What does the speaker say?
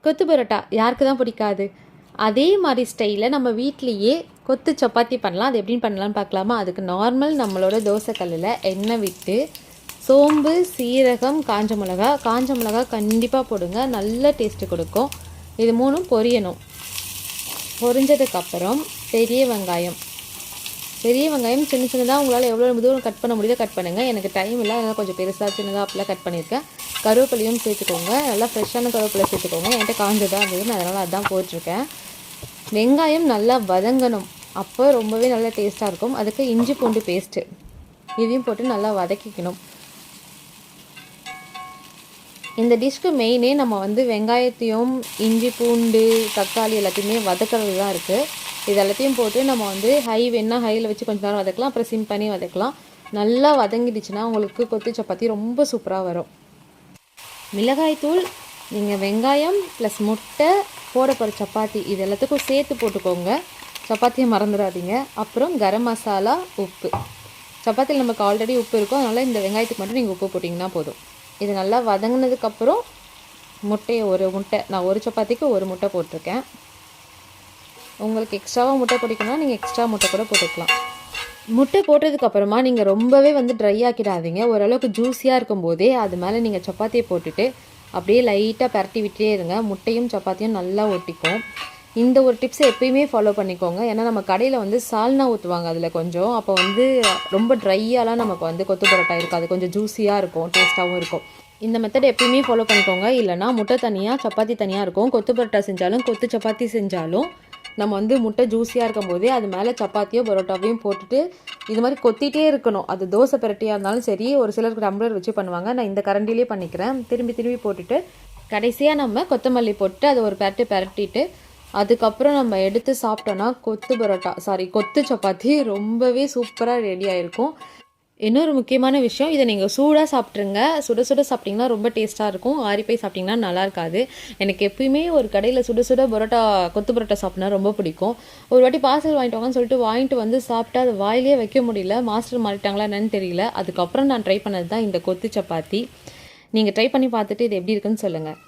கொத்து பரோட்டா யாருக்கு தான் பிடிக்காது? அதே மாதிரி ஸ்டைலில் நம்ம வீட்லேயே கொத்து சப்பாத்தி பண்ணலாம். அது எப்படின்னு பண்ணலான்னு பார்க்கலாமா? அதுக்கு நார்மல் நம்மளோட தோசைக்கல்லில் எண்ணெய் விட்டு சோம்பு, சீரகம், காஞ்ச மிளகா கண்டிப்பாக போடுங்க. நல்ல டேஸ்ட்டு கொடுக்கும். இது மூணும் பொரியணும். பொரிஞ்சதுக்கப்புறம் பெரிய வெங்காயம் சின்ன சின்னதாக உங்களால் எவ்வளோ தூரம் கட் பண்ண முடியுதோ கட் பண்ணுங்கள். எனக்கு டைம் இல்லை, அதனால் கொஞ்சம் பெருசாக சின்னதாக அப்படிலாம் கட் பண்ணியிருக்கேன். கருவேப்பிலையும் சேர்த்துக்கோங்க. நல்லா ஃப்ரெஷ்ஷான கருவேப்பிலை சேர்த்துக்கோங்க. என்கிட்ட காஞ்சதாக இருந்தது, அதனால் அதுதான் போட்டிருக்கேன். வெங்காயம் நல்லா வதங்கணும். அப்போ ரொம்பவே நல்லா டேஸ்ட்டாக இருக்கும். அதுக்கு இஞ்சி பூண்டு பேஸ்ட்டு இதையும் போட்டு நல்லா வதக்கிக்கணும். இந்த டிஷ்க்கு மெயினே நம்ம வெங்காயத்தையும் இஞ்சி பூண்டு தக்காளி எல்லாத்தையுமே வதக்கிறது தான் இருக்குது. இது எல்லாத்தையும் போட்டு நம்ம ஹையில் வச்சு கொஞ்சம் நேரம் வதக்கலாம். அப்புறம் சிம் பண்ணி வதக்கலாம். நல்லா வதங்கிடுச்சுன்னா உங்களுக்கு கொத்து சப்பாத்தி ரொம்ப சூப்பராக வரும். மிளகாய்த்தூள், நீங்கள் வெங்காயம் ப்ளஸ் முட்டை போட போகிற சப்பாத்தி இது எல்லாத்துக்கும் சேர்த்து போட்டுக்கோங்க. சப்பாத்தியை மறந்துடாதீங்க. அப்புறம் கரம் மசாலா, உப்பு. சப்பாத்தியில் நமக்கு ஆல்ரெடி உப்பு இருக்கும், அதனால் இந்த வெங்காயத்துக்கு மட்டும் நீங்கள் உப்பு போட்டிங்கன்னா போதும். இது நல்லா வதங்கினதுக்கப்புறம் ஒரு முட்டை, நான் ஒரு சப்பாத்திக்கு ஒரு முட்டை போட்டிருக்கேன். உங்களுக்கு எக்ஸ்ட்ராவாக முட்டை பிடிக்கணும்னா நீங்கள் எக்ஸ்ட்ரா முட்டை கூட போட்டுக்கலாம். முட்டை போட்டதுக்கப்புறமா நீங்கள் ரொம்பவே ட்ரை ஆக்கிடாதீங்க. ஓரளவுக்கு ஜூஸியாக இருக்கும்போதே அது மேலே நீங்கள் சப்பாத்தியை போட்டுட்டு அப்படியே லைட்டாக பரட்டி விட்டே இருங்க. முட்டையும் சப்பாத்தியும் நல்லா ஒட்டிக்கும். இந்த ஒரு டிப்ஸை எப்பயுமே ஃபாலோ பண்ணிக்கோங்க. ஏன்னா நம்ம கடையில் சால்னா ஊற்றுவாங்க அதில் கொஞ்சம். அப்போ ரொம்ப ட்ரையாலாம் நமக்கு கொத்து பரோட்டா இருக்கும். அது கொஞ்சம் ஜூஸியாக இருக்கும், டேஸ்ட்டாகவும் இருக்கும். இந்த மெத்தட் எப்பயுமே ஃபாலோ பண்ணிக்கோங்க. இல்லைனா முட்டை தனியாக சப்பாத்தி தனியாக இருக்கும். கொத்து பரோட்டா செஞ்சாலும் கொத்து சப்பாத்தி செஞ்சாலும் நம்ம முட்டை ஜூஸியாக இருக்கும் போதே அது மேலே சப்பாத்தியோ பரோட்டாவையும் போட்டுட்டு இது மாதிரி கொத்திட்டே இருக்கணும். அது தோசை பரட்டியாக இருந்தாலும் சரி, ஒரு சிலருக்கு டம்ளர் வச்சு பண்ணுவாங்க. நான் இந்த கரண்டிலே பண்ணிக்கிறேன். திரும்பி போட்டுட்டு கடைசியாக நம்ம கொத்தமல்லி போட்டு அதை ஒரு பரட்டிட்டு அதுக்கப்புறம் நம்ம எடுத்து சாப்பிட்டோன்னா கொத்து சப்பாத்தி ரொம்பவே சூப்பராக ரெடி ஆகிருக்கும். இன்னொரு முக்கியமான விஷயம், இதை நீங்கள் சூடாக சாப்பிட்ருங்க. சுட சாப்பிட்டிங்கன்னா ரொம்ப டேஸ்ட்டாக இருக்கும். ஆறிப்போய் சாப்பிட்டிங்கன்னா நல்லா இருக்காது. எனக்கு எப்பயுமே ஒரு கடையில் சுட பரோட்டா கொத்து பரோட்டா சாப்பிட்னா ரொம்ப பிடிக்கும். ஒரு வாட்டி பார்சல் வாங்கிட்டு வாங்கிட்டு சாப்பிட்டா அது வாயிலே வைக்க முடியல. மாஸ்டர் மாறிட்டாங்களா என்னன்னு தெரியல. அதுக்கப்புறம் நான் ட்ரை பண்ணது தான் இந்த கொத்து சப்பாத்தி. நீங்கள் ட்ரை பண்ணி பார்த்துட்டு இது எப்படி இருக்குன்னு சொல்லுங்கள்.